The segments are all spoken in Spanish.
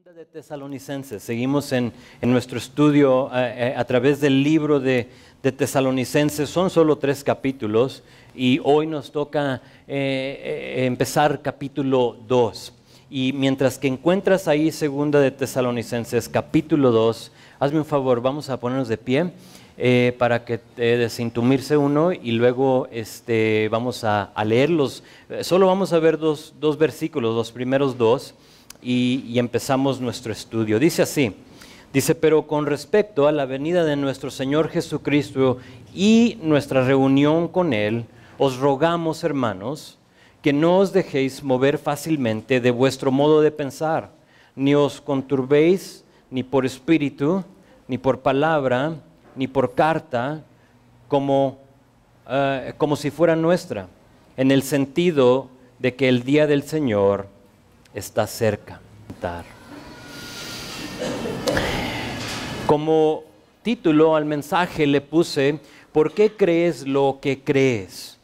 Segunda de Tesalonicenses. Seguimos en nuestro estudio a través del libro de Tesalonicenses. Son solo 3 capítulos y hoy nos toca empezar capítulo 2. Y mientras que encuentras ahí Segunda de Tesalonicenses, capítulo 2, hazme un favor, vamos a ponernos de pie para que desintumirse uno y luego vamos a leerlos. Solo vamos a ver dos versículos, los primeros 2. Y empezamos nuestro estudio. Dice así, pero con respecto a la venida de nuestro Señor Jesucristo y nuestra reunión con Él, os rogamos, hermanos, que no os dejéis mover fácilmente de vuestro modo de pensar, ni os conturbéis ni por espíritu, ni por palabra, ni por carta, como si fuera nuestra, en el sentido de que el día del Señor está cerca. Como título al mensaje le puse, ¿por qué crees lo que crees?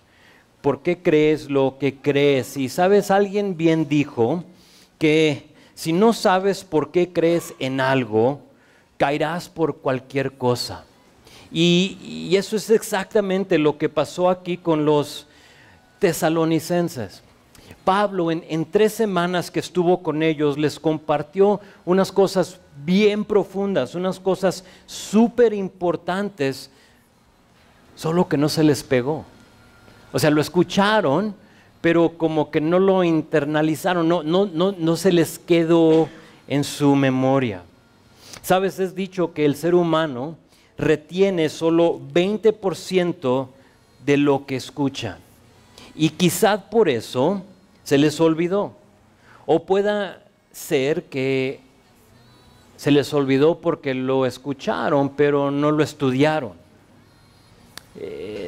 ¿Por qué crees lo que crees? Y sabes, alguien bien dijo que si no sabes por qué crees en algo, caerás por cualquier cosa. Y eso es exactamente lo que pasó aquí con los tesalonicenses. Pablo en 3 semanas que estuvo con ellos les compartió unas cosas bien profundas, unas cosas súper importantes, solo que no se les pegó. O sea, lo escucharon, pero como que no lo internalizaron, no se les quedó en su memoria. Sabes, es dicho que el ser humano retiene solo 20% de lo que escucha. Y quizás por eso se les olvidó. O pueda ser que se les olvidó porque lo escucharon, pero no lo estudiaron.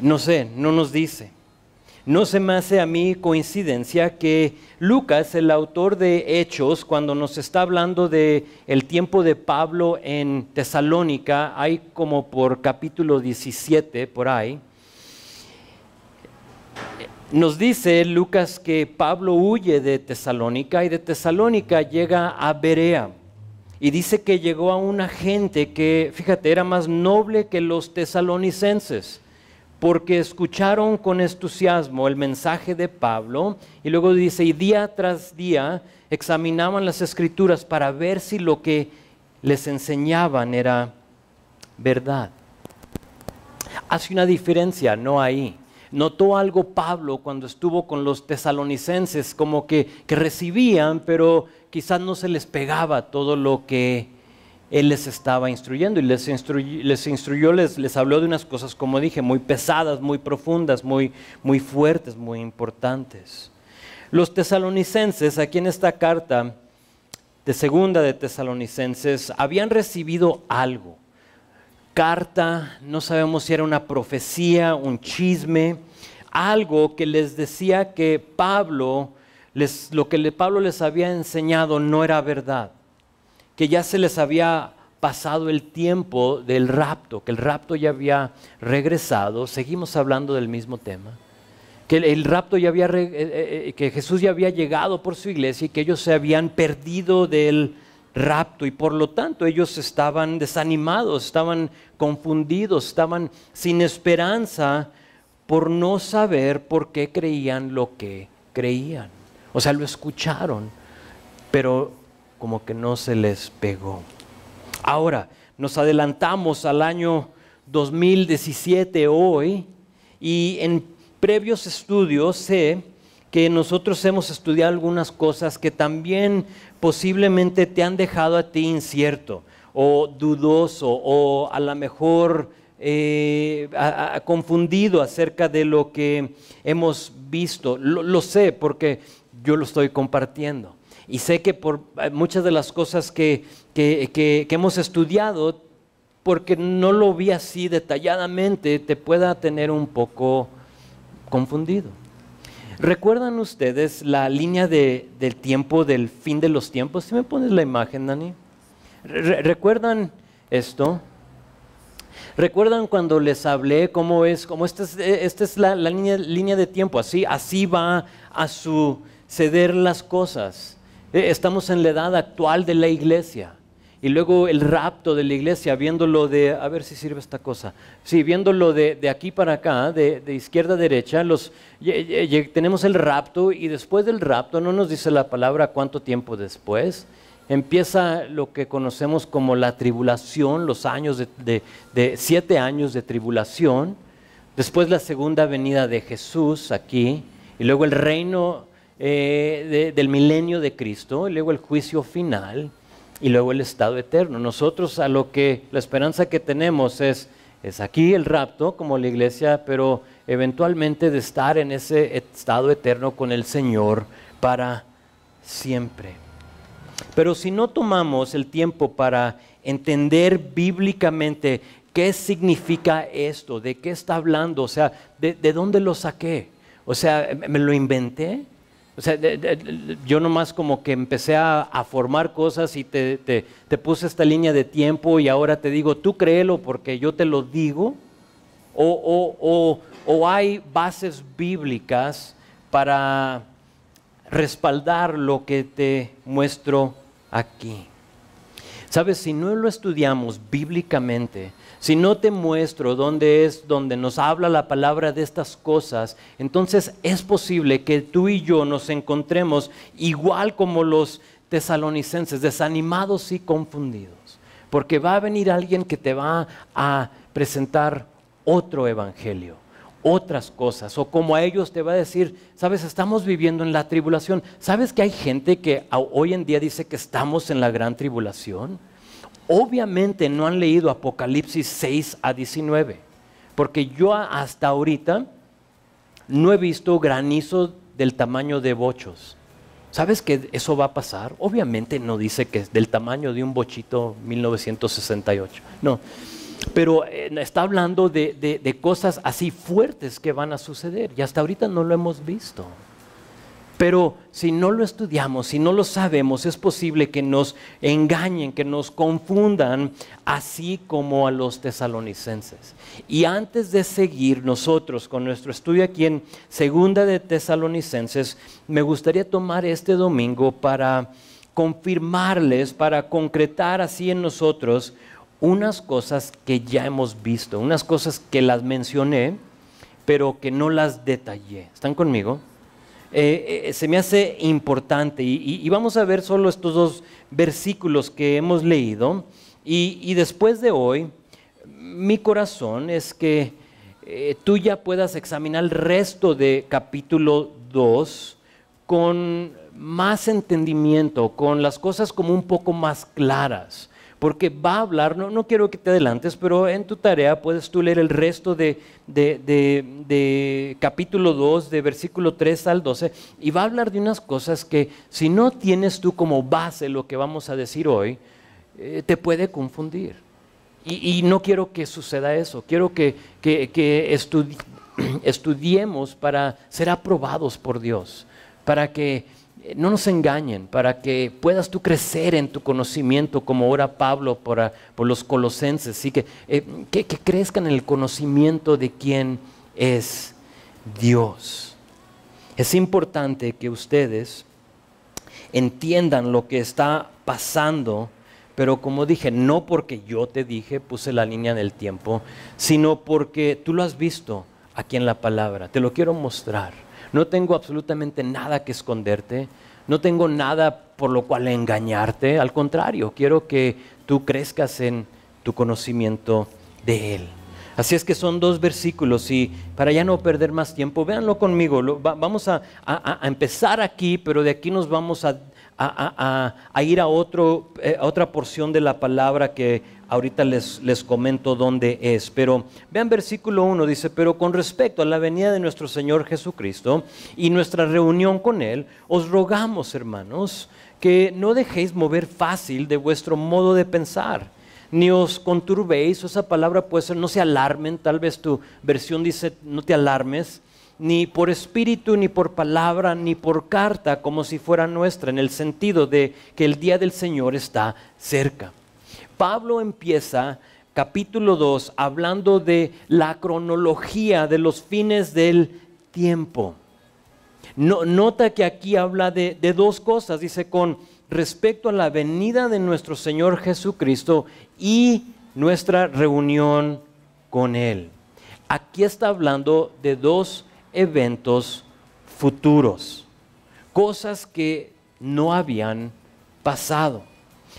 No sé, no nos dice. No se me hace a mí coincidencia que Lucas, el autor de Hechos, cuando nos está hablando de el tiempo de Pablo en Tesalónica, hay como por capítulo 17, por ahí, nos dice Lucas que Pablo huye de Tesalónica y de Tesalónica llega a Berea. Y dice que llegó a una gente que, fíjate, era más noble que los tesalonicenses, porque escucharon con entusiasmo el mensaje de Pablo. Y luego dice, y día tras día examinaban las escrituras para ver si lo que les enseñaban era verdad. Hace una diferencia, no ahí. Notó algo Pablo cuando estuvo con los tesalonicenses, como que recibían, pero quizás no se les pegaba todo lo que él les estaba instruyendo. Y les instruyó, les habló de unas cosas, como dije, muy pesadas, muy profundas, muy fuertes, muy importantes. Los tesalonicenses, aquí en esta carta de Segunda de Tesalonicenses, habían recibido algo. Carta, no sabemos si era una profecía, un chisme, algo que les decía que Pablo les había enseñado no era verdad, que ya se les había pasado el tiempo del rapto, que el rapto ya había regresado. Seguimos hablando del mismo tema, que el rapto ya había, que Jesús ya había llegado por su iglesia y que ellos se habían perdido del rapto y por lo tanto ellos estaban desanimados, estaban confundidos, estaban sin esperanza por no saber por qué creían lo que creían. O sea, lo escucharon, pero como que no se les pegó. Ahora, nos adelantamos al año 2017 hoy y en previos estudios sé que nosotros hemos estudiado algunas cosas que también posiblemente te han dejado a ti incierto o dudoso o a lo mejor confundido acerca de lo que hemos visto. Lo sé porque yo lo estoy compartiendo y sé que por muchas de las cosas que hemos estudiado, porque no lo vi así detalladamente, te pueda tener un poco confundido. ¿Recuerdan ustedes la línea del tiempo, del fin de los tiempos? ¿Sí me pones la imagen, Dani? ¿Recuerdan esto? ¿Recuerdan cuando les hablé cómo esta es la línea de tiempo? Así va a suceder las cosas. Estamos en la edad actual de la iglesia. Y luego el rapto de la iglesia, viéndolo de, a ver si sirve esta cosa. Sí, viéndolo de aquí para acá, de izquierda a derecha, tenemos el rapto y después del rapto, no nos dice la palabra cuánto tiempo después, empieza lo que conocemos como la tribulación, los años de 7 años de tribulación, después la segunda venida de Jesús aquí, y luego el reino del milenio de Cristo, y luego el juicio final, y luego el estado eterno. Nosotros la esperanza que tenemos es aquí el rapto como la iglesia, pero eventualmente de estar en ese estado eterno con el Señor para siempre. Pero si no tomamos el tiempo para entender bíblicamente qué significa esto, de qué está hablando, o sea, de dónde lo saqué, o sea, ¿me lo inventé? O sea, yo nomás como que empecé a formar cosas y te puse esta línea de tiempo y ahora te digo, tú créelo porque yo te lo digo, o hay bases bíblicas para respaldar lo que te muestro aquí. Sabes, si no lo estudiamos bíblicamente, si no te muestro dónde es donde nos habla la palabra de estas cosas, entonces es posible que tú y yo nos encontremos igual como los tesalonicenses, desanimados y confundidos. Porque va a venir alguien que te va a presentar otro evangelio, otras cosas, o como a ellos te va a decir, sabes, estamos viviendo en la tribulación. ¿Sabes que hay gente que hoy en día dice que estamos en la gran tribulación? Obviamente no han leído Apocalipsis 6 a 19, porque yo hasta ahorita no he visto granizo del tamaño de bochos. ¿Sabes que eso va a pasar? Obviamente no dice que es del tamaño de un bochito 1968, no. Pero está hablando de cosas así fuertes que van a suceder y hasta ahorita no lo hemos visto. Pero si no lo estudiamos, si no lo sabemos, es posible que nos engañen, que nos confundan, así como a los tesalonicenses. Y antes de seguir nosotros con nuestro estudio aquí en Segunda de Tesalonicenses, me gustaría tomar este domingo para confirmarles, para concretar así en nosotros unas cosas que ya hemos visto, unas cosas que las mencioné, pero que no las detallé. ¿Están conmigo? Se me hace importante y vamos a ver solo estos 2 versículos que hemos leído y después de hoy mi corazón es que tú ya puedas examinar el resto de capítulo 2 con más entendimiento, con las cosas como un poco más claras. Porque va a hablar, no quiero que te adelantes, pero en tu tarea puedes tú leer el resto de capítulo 2, de versículo 3 al 12, y va a hablar de unas cosas que si no tienes tú como base lo que vamos a decir hoy, te puede confundir. Y no quiero que suceda eso, quiero que estudiemos para ser aprobados por Dios, para que no nos engañen, para que puedas tú crecer en tu conocimiento, como ora Pablo por los colosenses, ¿sí? que crezcan en el conocimiento de quién es Dios. Es importante que ustedes entiendan lo que está pasando, pero como dije, no porque yo te dije, puse la línea del tiempo, sino porque tú lo has visto aquí en la palabra, te lo quiero mostrar. No tengo absolutamente nada que esconderte, no tengo nada por lo cual engañarte, al contrario, quiero que tú crezcas en tu conocimiento de Él. Así es que son 2 versículos y para ya no perder más tiempo, véanlo conmigo, vamos a empezar aquí, pero de aquí nos vamos a ir a otra porción de la palabra que ahorita les comento dónde es. Pero vean versículo 1, dice, pero con respecto a la venida de nuestro Señor Jesucristo y nuestra reunión con Él, os rogamos, hermanos, que no dejéis mover fácil de vuestro modo de pensar, ni os conturbéis, esa palabra puede ser no se alarmen, tal vez tu versión dice no te alarmes, ni por espíritu, ni por palabra, ni por carta, como si fuera nuestra, en el sentido de que el día del Señor está cerca. Pablo empieza capítulo 2 hablando de la cronología de los fines del tiempo. Nota que aquí habla de dos cosas. Dice, con respecto a la venida de nuestro Señor Jesucristo y nuestra reunión con Él. Aquí está hablando de dos eventos futuros, cosas que no habían pasado.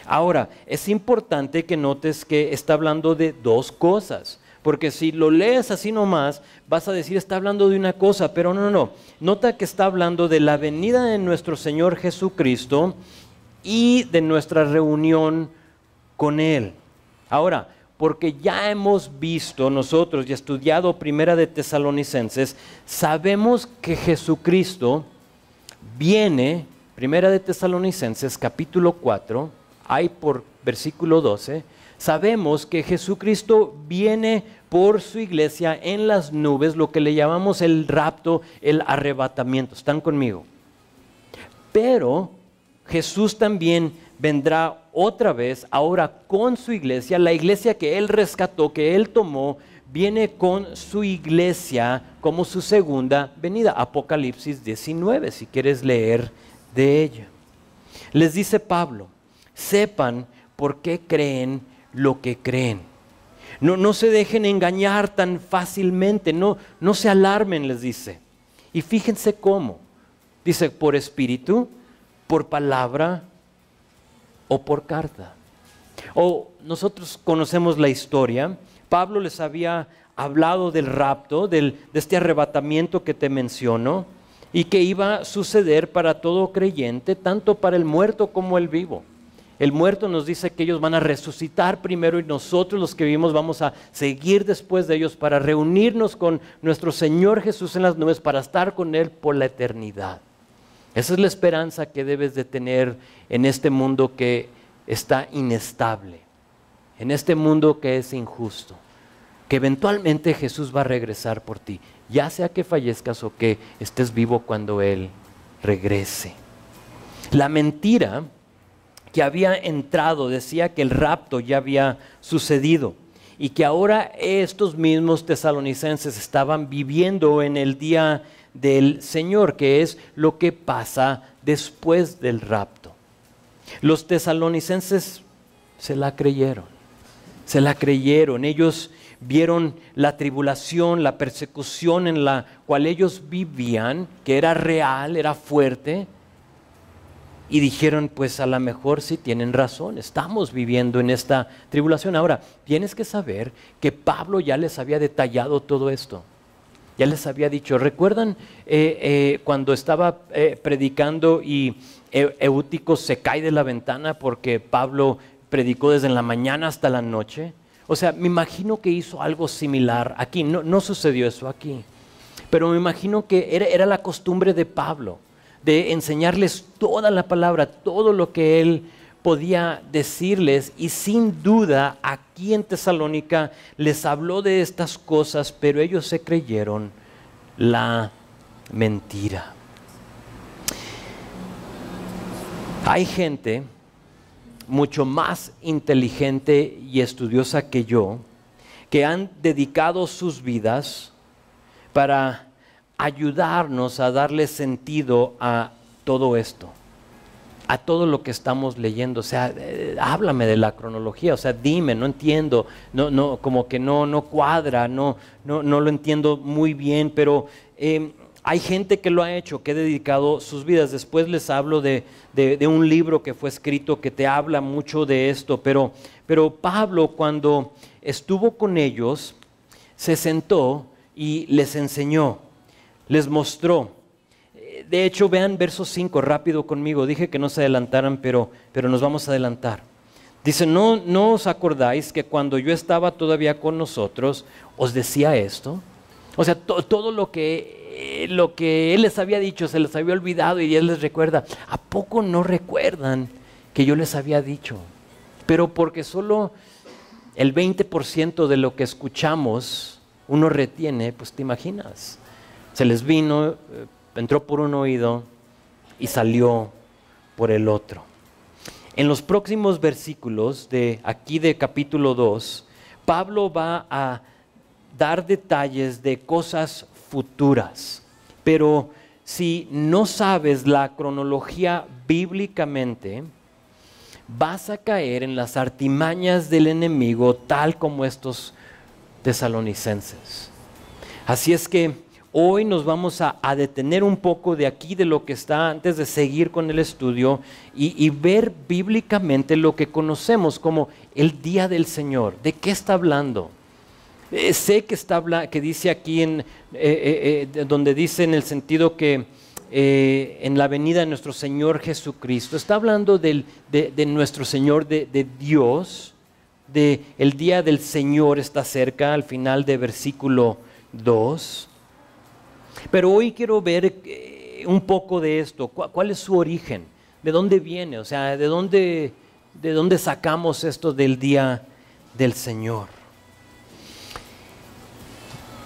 Ahora, es importante que notes que está hablando de dos cosas, porque si lo lees así nomás, vas a decir está hablando de una cosa, pero no. Nota que está hablando de la venida de nuestro Señor Jesucristo y de nuestra reunión con Él. Ahora, porque ya hemos visto nosotros y estudiado Primera de Tesalonicenses, sabemos que Jesucristo viene, Primera de Tesalonicenses capítulo 4, ahí por versículo 12, sabemos que Jesucristo viene por su iglesia en las nubes, lo que le llamamos el rapto, el arrebatamiento. ¿Están conmigo? Pero Jesús también vendrá otra vez, ahora con su iglesia, la iglesia que Él rescató, que Él tomó, viene con su iglesia como su segunda venida. Apocalipsis 19, si quieres leer de ella. Les dice Pablo, sepan por qué creen lo que creen. No se dejen engañar tan fácilmente, no se alarmen, les dice. Y fíjense cómo. Dice, por espíritu, por palabra o por carta. O nosotros conocemos la historia. Pablo les había hablado del rapto, de este arrebatamiento que te menciono, y que iba a suceder para todo creyente, tanto para el muerto como el vivo. El muerto nos dice que ellos van a resucitar primero y nosotros los que vivimos vamos a seguir después de ellos para reunirnos con nuestro Señor Jesús en las nubes para estar con Él por la eternidad. Esa es la esperanza que debes de tener en este mundo que está inestable, en este mundo que es injusto, que eventualmente Jesús va a regresar por ti, ya sea que fallezcas o que estés vivo cuando Él regrese. La mentira que había entrado decía que el rapto ya había sucedido y que ahora estos mismos tesalonicenses estaban viviendo en el día del Señor, que es lo que pasa después del rapto. Los tesalonicenses se la creyeron, ellos vieron la tribulación, la persecución en la cual ellos vivían, que era real, era fuerte, y dijeron, pues a lo mejor sí tienen razón, estamos viviendo en esta tribulación. Ahora, tienes que saber que Pablo ya les había detallado todo esto. Ya les había dicho, ¿recuerdan cuando estaba predicando y Eutico se cae de la ventana porque Pablo predicó desde la mañana hasta la noche? O sea, me imagino que hizo algo similar aquí. No sucedió eso aquí, pero me imagino que era la costumbre de Pablo de enseñarles toda la palabra, todo lo que él podía decirles, y sin duda aquí en Tesalónica les habló de estas cosas, pero ellos se creyeron la mentira. Hay gente mucho más inteligente y estudiosa que yo, que han dedicado sus vidas para ayudarnos a darle sentido a todo esto, a todo lo que estamos leyendo. O sea, háblame de la cronología, o sea, dime, no entiendo, como que no cuadra, no lo entiendo muy bien, pero hay gente que lo ha hecho, que ha dedicado sus vidas. Después les hablo de un libro que fue escrito que te habla mucho de esto, pero Pablo, cuando estuvo con ellos, se sentó y les enseñó, les mostró. De hecho, vean verso 5 rápido conmigo. Dije que no se adelantaran, pero nos vamos a adelantar. Dice, ¿no os acordáis que cuando yo estaba todavía con nosotros, os decía esto? O sea, todo lo que Él les había dicho, se les había olvidado y Él les recuerda. ¿A poco no recuerdan que yo les había dicho? Pero porque solo el 20% de lo que escuchamos uno retiene, pues te imaginas. Se les vino, entró por un oído y salió por el otro. En los próximos versículos de aquí de capítulo 2, Pablo va a dar detalles de cosas futuras, pero si no sabes la cronología bíblicamente, vas a caer en las artimañas del enemigo tal como estos tesalonicenses. Así es que hoy nos vamos a detener un poco de aquí, de lo que está, antes de seguir con el estudio, y ver bíblicamente lo que conocemos como el día del Señor. ¿De qué está hablando? Sé que dice aquí, donde dice en el sentido que en la venida de nuestro Señor Jesucristo, está hablando de nuestro Señor, de Dios, el día del Señor está cerca, al final de versículo 2. Pero hoy quiero ver un poco de esto. ¿Cuál es su origen? ¿De dónde viene? O sea, ¿de dónde sacamos esto del día del Señor?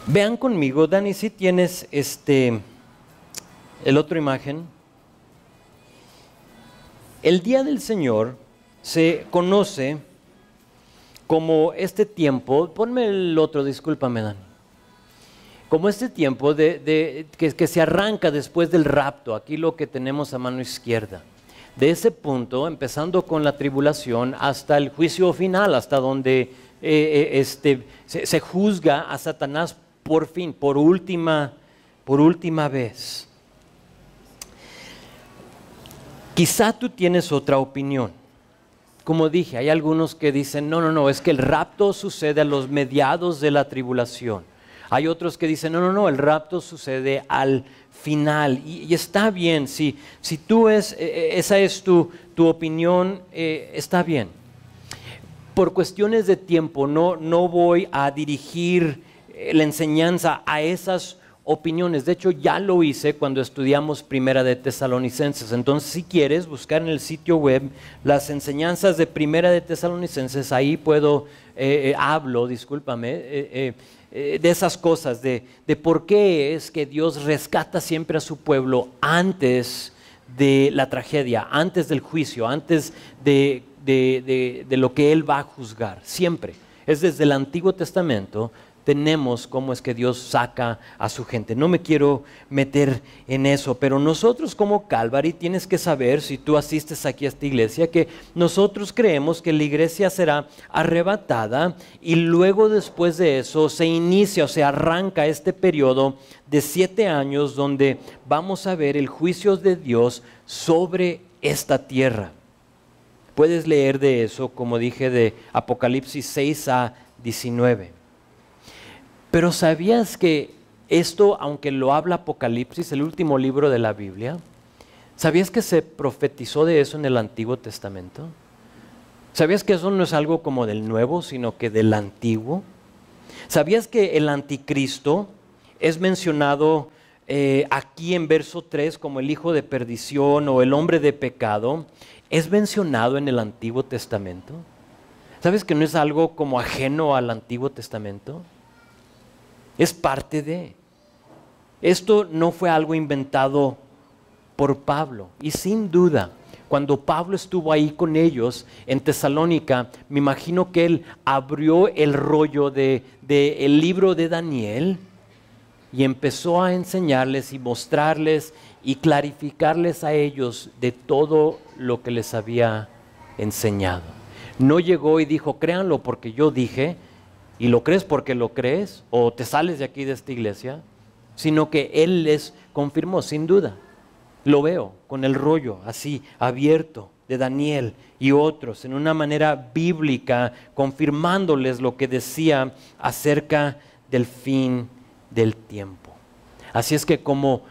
Vean conmigo, Dani, si tienes el otro imagen. El día del Señor se conoce como este tiempo, ponme el otro, discúlpame, Dani. Como este tiempo que se arranca después del rapto, aquí lo que tenemos a mano izquierda. De ese punto, empezando con la tribulación, hasta el juicio final, hasta donde se juzga a Satanás por fin, por última vez. Quizá tú tienes otra opinión. Como dije, hay algunos que dicen, no, es que el rapto sucede a los mediados de la tribulación. Hay otros que dicen, no, el rapto sucede al final. Y está bien, si esa es tu opinión, está bien. Por cuestiones de tiempo, no voy a dirigir la enseñanza a esas opiniones. De hecho, ya lo hice cuando estudiamos Primera de Tesalonicenses. Entonces, si quieres buscar en el sitio web las enseñanzas de Primera de Tesalonicenses, ahí hablo, discúlpame, de esas cosas, de por qué es que Dios rescata siempre a su pueblo antes de la tragedia, antes del juicio, antes de lo que Él va a juzgar. Siempre. Es desde el Antiguo Testamento. Tenemos cómo es que Dios saca a su gente. No me quiero meter en eso, pero nosotros como Calvary tienes que saber, si tú asistes aquí a esta iglesia, que nosotros creemos que la iglesia será arrebatada y luego después de eso se inicia o se arranca este periodo de 7 años donde vamos a ver el juicio de Dios sobre esta tierra. Puedes leer de eso, como dije, de Apocalipsis 6 a 19. Pero ¿sabías que esto, aunque lo habla Apocalipsis, el último libro de la Biblia, ¿sabías que se profetizó de eso en el Antiguo Testamento? ¿Sabías que eso no es algo como del Nuevo, sino que del Antiguo? ¿Sabías que el Anticristo es mencionado aquí en verso 3 como el hijo de perdición o el hombre de pecado? Es mencionado en el Antiguo Testamento. ¿Sabes que no es algo como ajeno al Antiguo Testamento? Es parte de. Esto no fue algo inventado por Pablo. Y sin duda, cuando Pablo estuvo ahí con ellos en Tesalónica, me imagino que él abrió el rollo del libro de Daniel y empezó a enseñarles y mostrarles y clarificarles a ellos de todo lo que les había enseñado. No llegó y dijo, créanlo porque yo dije, y lo crees porque lo crees, o te sales de aquí de esta iglesia, sino que Él les confirmó, sin duda. Lo veo con el rollo así abierto de Daniel y otros, en una manera bíblica, confirmándoles lo que decía acerca del fin del tiempo. Así es que como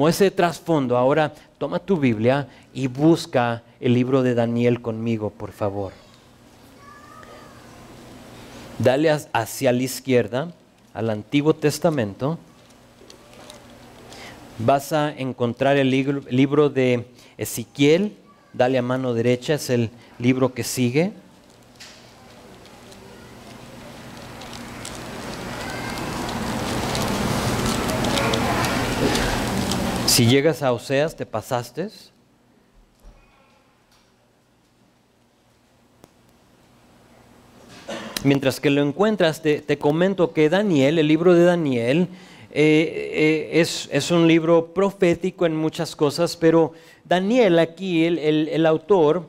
ese trasfondo, ahora toma tu Biblia y busca el libro de Daniel conmigo, por favor. Dale hacia la izquierda, al Antiguo Testamento. Vas a encontrar el libro de Ezequiel. Dale a mano derecha, es el libro que sigue. Si llegas a Oseas, te pasaste. Mientras que lo encuentras, te comento que Daniel, el libro de Daniel, es un libro profético en muchas cosas, pero Daniel aquí, el autor,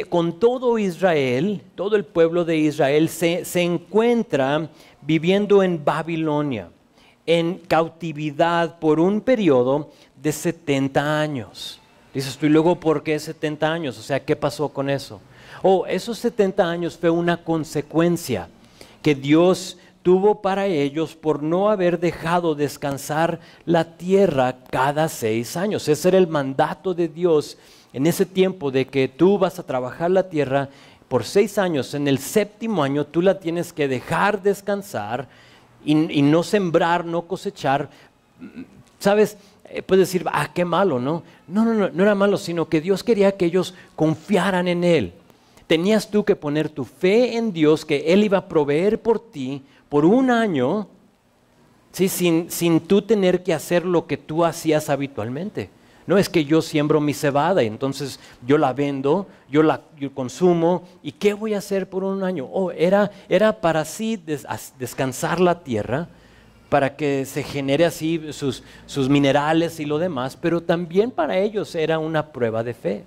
con todo Israel, todo el pueblo de Israel se encuentra viviendo en Babilonia, en cautividad por un periodo de 70 años. Dices tú, y luego, ¿por qué 70 años? O sea, ¿qué pasó con eso? Esos 70 años fue una consecuencia que Dios tuvo para ellos por no haber dejado descansar la tierra cada 6 años. Ese era el mandato de Dios en ese tiempo, de que tú vas a trabajar la tierra por 6 años. En el 7º año tú la tienes que dejar descansar y no sembrar, no cosechar. ¿Sabes? Puedes decir, qué malo, ¿no? No era malo, sino que Dios quería que ellos confiaran en Él. Tenías tú que poner tu fe en Dios, que Él iba a proveer por ti por un año, ¿sí? sin tú tener que hacer lo que tú hacías habitualmente. No es que yo siembro mi cebada y entonces yo la vendo, yo consumo, ¿y qué voy a hacer por un año? Era para así descansar la tierra, para que se genere así sus minerales y lo demás, pero también para ellos era una prueba de fe.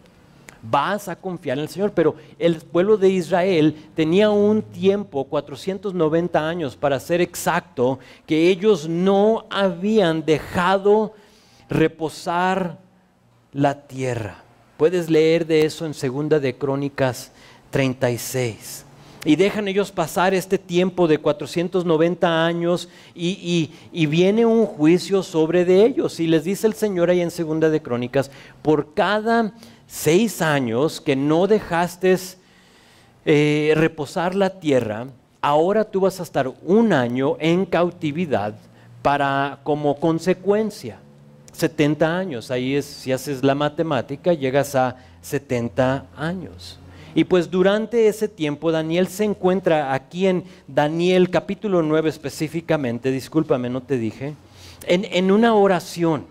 Vas a confiar en el Señor, pero el pueblo de Israel tenía un tiempo, 490 años para ser exacto, que ellos no habían dejado reposar la tierra. Puedes leer de eso en 2 de Crónicas 36. Y dejan ellos pasar este tiempo de 490 años y viene un juicio sobre de ellos. Y les dice el Señor ahí en 2 de Crónicas, por cada 6 años que no dejaste reposar la tierra, ahora tú vas a estar un año en cautividad como consecuencia. 70 años, ahí si haces la matemática, llegas a 70 años. Y pues durante ese tiempo Daniel se encuentra aquí en Daniel capítulo 9 específicamente, discúlpame, no te dije, en una oración.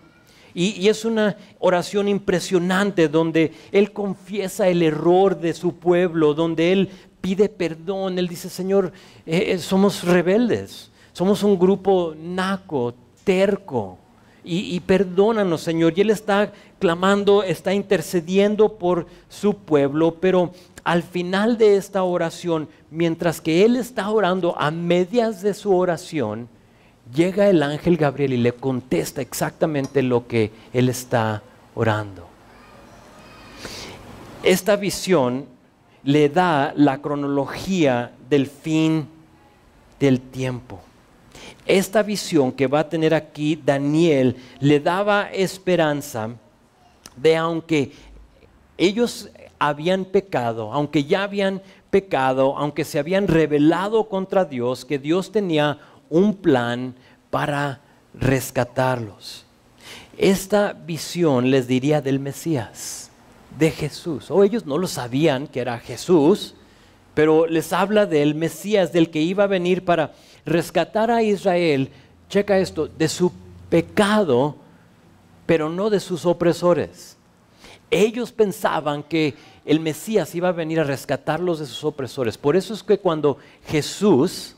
Y es una oración impresionante donde él confiesa el error de su pueblo, donde él pide perdón. Él dice, Señor, somos rebeldes, somos un grupo naco, terco, y perdónanos, Señor. Y él está clamando, está intercediendo por su pueblo, pero al final de esta oración, mientras que él está orando, a medias de su oración, llega el ángel Gabriel y le contesta exactamente lo que él está orando. Esta visión le da la cronología del fin del tiempo. Esta visión que va a tener aquí Daniel le daba esperanza de, aunque ellos habían pecado, aunque ya habían pecado, aunque se habían rebelado contra Dios, que Dios tenía un plan para rescatarlos. Esta visión les diría del Mesías, de Jesús. Ellos no lo sabían que era Jesús, pero les habla del Mesías, del que iba a venir para rescatar a Israel. Checa esto, de su pecado, pero no de sus opresores. Ellos pensaban que el Mesías iba a venir a rescatarlos de sus opresores. Por eso es que cuando Jesús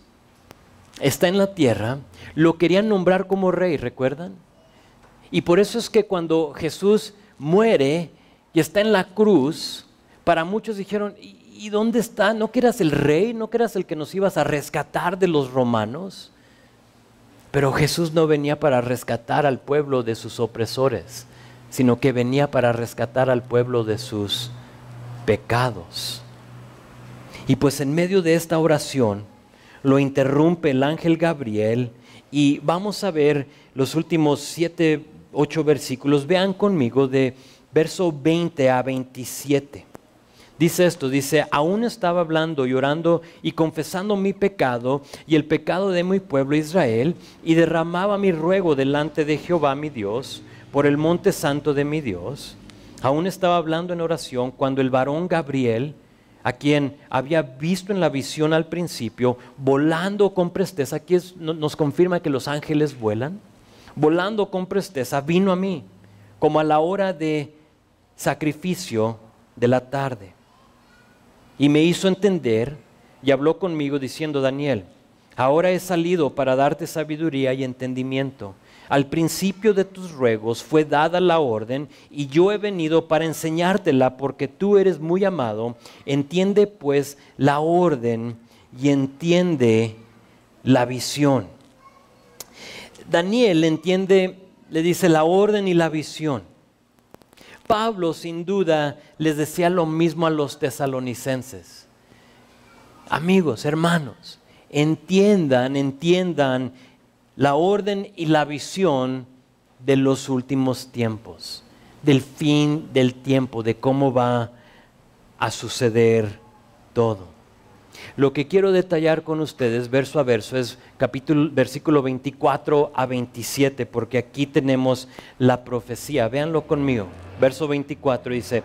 está en la tierra, lo querían nombrar como rey, ¿recuerdan? Y por eso es que cuando Jesús muere y está en la cruz, para muchos dijeron, ¿y dónde está? ¿No que eras el rey? ¿No que eras el que nos ibas a rescatar de los romanos? Pero Jesús no venía para rescatar al pueblo de sus opresores, sino que venía para rescatar al pueblo de sus pecados. Y pues en medio de esta oración lo interrumpe el ángel Gabriel y vamos a ver los últimos 7, 8 versículos. Vean conmigo de verso 20 a 27. Dice esto, dice, aún estaba hablando, llorando y confesando mi pecado y el pecado de mi pueblo Israel, y derramaba mi ruego delante de Jehová mi Dios, por el monte santo de mi Dios. Aún estaba hablando en oración cuando el varón Gabriel, a quien había visto en la visión al principio, volando con presteza, aquí nos confirma que los ángeles vuelan, volando con presteza, vino a mí, como a la hora de sacrificio de la tarde. Y me hizo entender y habló conmigo diciendo, Daniel, Ahora he salido para darte sabiduría y entendimiento. Al principio de tus ruegos fue dada la orden y yo he venido para enseñártela porque tú eres muy amado. Entiende pues la orden y entiende la visión. Daniel entiende, le dice la orden y la visión. Pablo sin duda les decía lo mismo a los tesalonicenses. Amigos, hermanos, entiendan la orden y la visión de los últimos tiempos, del fin del tiempo, de cómo va a suceder todo. Lo que quiero detallar con ustedes verso a verso es versículo 24 a 27, porque aquí tenemos la profecía. Véanlo conmigo. Verso 24 dice: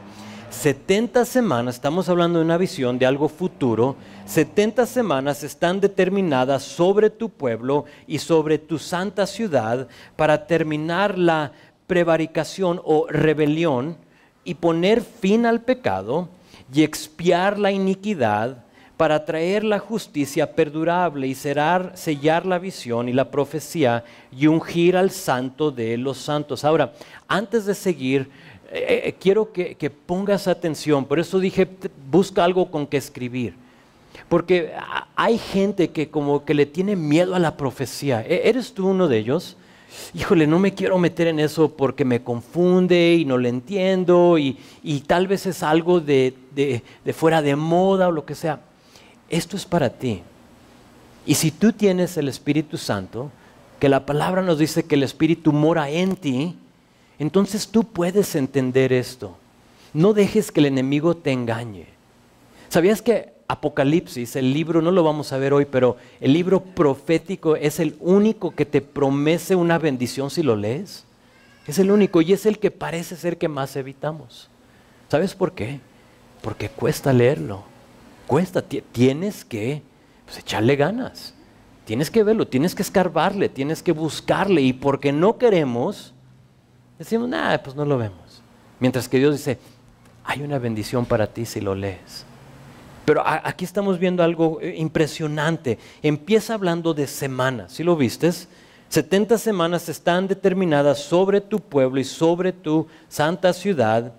70 semanas, estamos hablando de una visión de algo futuro, 70 semanas están determinadas sobre tu pueblo y sobre tu santa ciudad para terminar la prevaricación o rebelión y poner fin al pecado y expiar la iniquidad, para traer la justicia perdurable y sellar la visión y la profecía y ungir al santo de los santos. Ahora, antes de seguir, quiero que pongas atención. Por eso dije, busca algo con que escribir. Porque hay gente que como que le tiene miedo a la profecía. ¿Eres tú uno de ellos? Híjole, no me quiero meter en eso porque me confunde y no le entiendo y tal vez es algo de fuera de moda o lo que sea. Esto es para ti. Y si tú tienes el Espíritu Santo, que la palabra nos dice que el Espíritu mora en ti, entonces tú puedes entender esto. No dejes que el enemigo te engañe. ¿Sabías que Apocalipsis, el libro, no lo vamos a ver hoy, pero el libro profético es el único que te promete una bendición si lo lees? Es el único y es el que parece ser que más evitamos. ¿Sabes por qué? Porque cuesta leerlo. Cuesta, tienes que echarle ganas, tienes que verlo, tienes que escarbarle, tienes que buscarle, y porque no queremos, decimos, pues no lo vemos. Mientras que Dios dice, hay una bendición para ti si lo lees. Pero aquí estamos viendo algo impresionante. Empieza hablando de semanas, ¿sí lo vistes? 70 semanas están determinadas sobre tu pueblo y sobre tu santa ciudad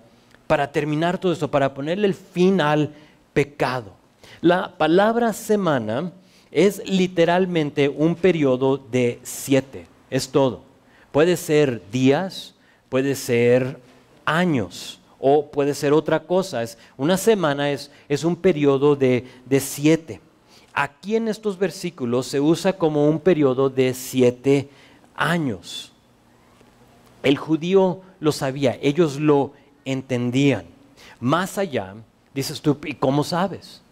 para terminar todo esto, para ponerle el fin al pecado. La palabra semana es literalmente un periodo de 7, es todo. Puede ser días, puede ser años o puede ser otra cosa. Una semana es un periodo de 7. Aquí en estos versículos se usa como un periodo de 7 años. El judío lo sabía, ellos lo entendían. Más allá, dices tú, ¿y cómo sabes?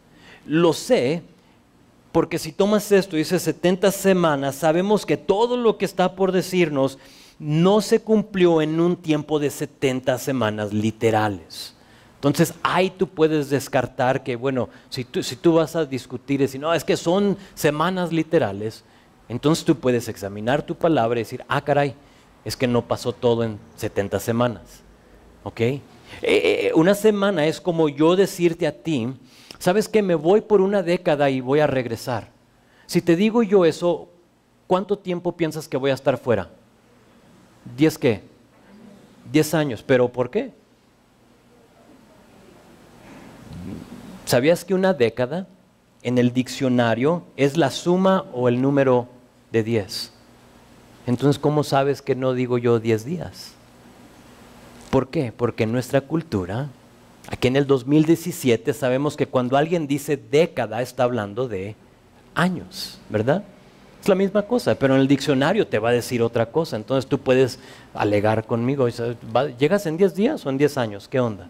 Lo sé porque si tomas esto y dices 70 semanas, sabemos que todo lo que está por decirnos no se cumplió en un tiempo de 70 semanas literales. Entonces ahí tú puedes descartar que, bueno, si tú vas a discutir y decir, no, es que son semanas literales, entonces tú puedes examinar tu palabra y decir, caray, es que no pasó todo en 70 semanas. ¿Ok? Una semana es como yo decirte a ti, ¿sabes qué? Me voy por una década y voy a regresar. Si te digo yo eso, ¿cuánto tiempo piensas que voy a estar fuera? ¿10 qué? 10 años. ¿Pero por qué? ¿Sabías que una década en el diccionario es la suma o el número de 10? Entonces, ¿cómo sabes que no digo yo 10 días? ¿Por qué? Porque en nuestra cultura, aquí en el 2017 sabemos que cuando alguien dice década está hablando de años, ¿verdad? Es la misma cosa, pero en el diccionario te va a decir otra cosa. Entonces tú puedes alegar conmigo, ¿llegas en 10 días o en 10 años? ¿Qué onda?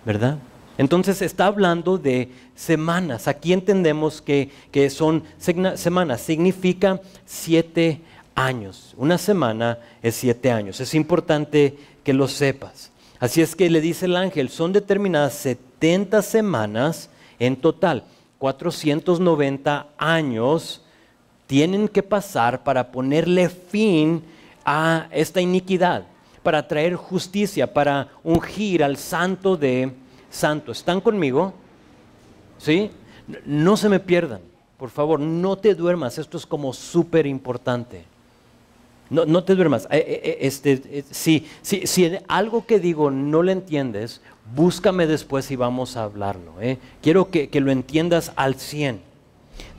¿Verdad? Entonces está hablando de semanas. Aquí entendemos que son semanas, significa 7 años. Una semana es 7 años. Es importante que lo sepas. Así es que le dice el ángel, son determinadas 70 semanas en total. 490 años tienen que pasar para ponerle fin a esta iniquidad, para traer justicia, para ungir al santo de santos. ¿Están conmigo? ¿Sí? No se me pierdan. por favor, no te duermas. Esto es como súper importante. No te duermas. Si algo que digo no lo entiendes, búscame después y vamos a hablarlo. Quiero que lo entiendas al 100.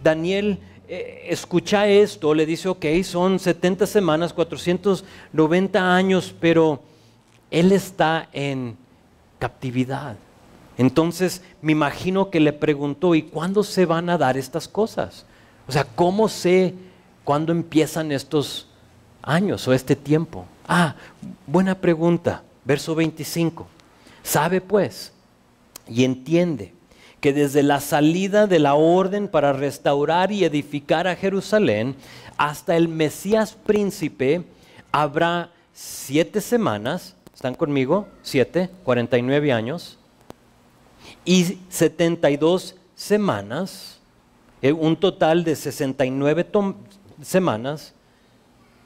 Daniel escucha esto, le dice, ok, son 70 semanas, 490 años, pero él está en captividad. Entonces me imagino que le preguntó, ¿y cuándo se van a dar estas cosas? O sea, ¿cómo sé cuándo empiezan estos años o este tiempo? Buena pregunta. Verso 25. Sabe pues y entiende que desde la salida de la orden para restaurar y edificar a Jerusalén hasta el Mesías príncipe habrá 7 semanas, ¿están conmigo? 7, 49 años, y 72 semanas, un total de 69 semanas,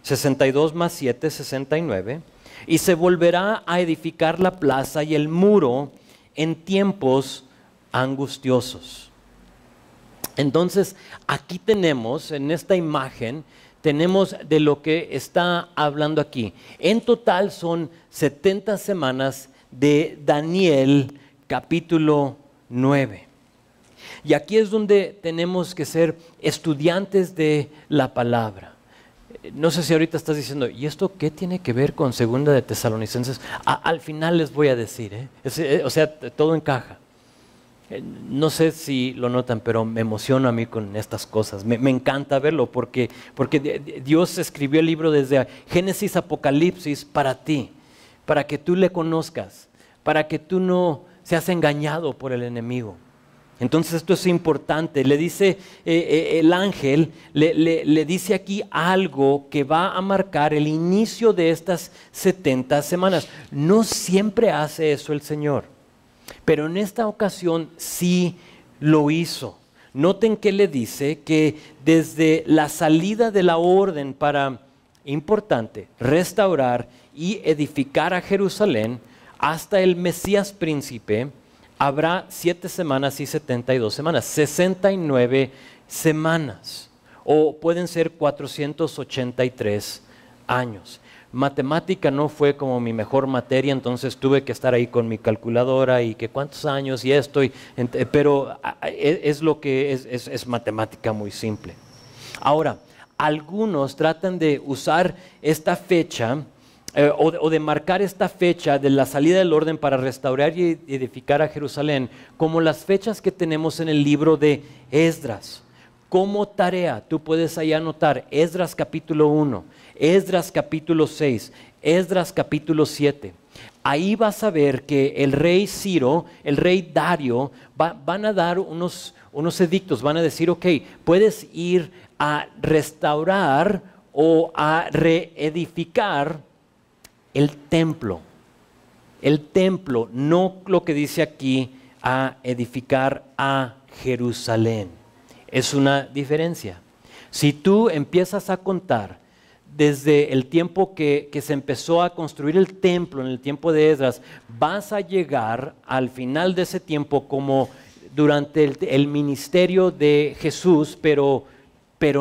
62 más 7, 69, y se volverá a edificar la plaza y el muro en tiempos angustiosos. Entonces, aquí tenemos, en esta imagen, tenemos de lo que está hablando aquí. En total son 70 semanas de Daniel capítulo 9. Y aquí es donde tenemos que ser estudiantes de la palabra. No sé si ahorita estás diciendo, ¿y esto qué tiene que ver con Segunda de Tesalonicenses? Al final les voy a decir, o sea, todo encaja. No sé si lo notan, pero me emociono a mí con estas cosas. Me encanta verlo porque Dios escribió el libro desde Génesis, Apocalipsis para ti, para que tú le conozcas, para que tú no seas engañado por el enemigo. Entonces esto es importante. Le dice el ángel, le dice aquí algo que va a marcar el inicio de estas 70 semanas. No siempre hace eso el Señor, pero en esta ocasión sí lo hizo. Noten que le dice que desde la salida de la orden para, importante, restaurar y edificar a Jerusalén hasta el Mesías príncipe, habrá 7 semanas y 72 semanas, 69 semanas, o pueden ser 483 años. Matemática no fue como mi mejor materia, entonces tuve que estar ahí con mi calculadora y que cuántos años y esto, pero es lo que es matemática muy simple. Ahora, algunos tratan de usar esta fecha o de marcar esta fecha de la salida del orden para restaurar y edificar a Jerusalén como las fechas que tenemos en el libro de Esdras. Como tarea, tú puedes ahí anotar Esdras capítulo 1, Esdras capítulo 6, Esdras capítulo 7. Ahí vas a ver que el rey Ciro, el rey Dario, van a dar unos edictos, van a decir, ok, puedes ir a restaurar o a reedificar el templo, no lo que dice aquí, a edificar a Jerusalén. Es una diferencia. Si tú empiezas a contar desde el tiempo que se empezó a construir el templo, en el tiempo de Esdras, vas a llegar al final de ese tiempo como durante el ministerio de Jesús, pero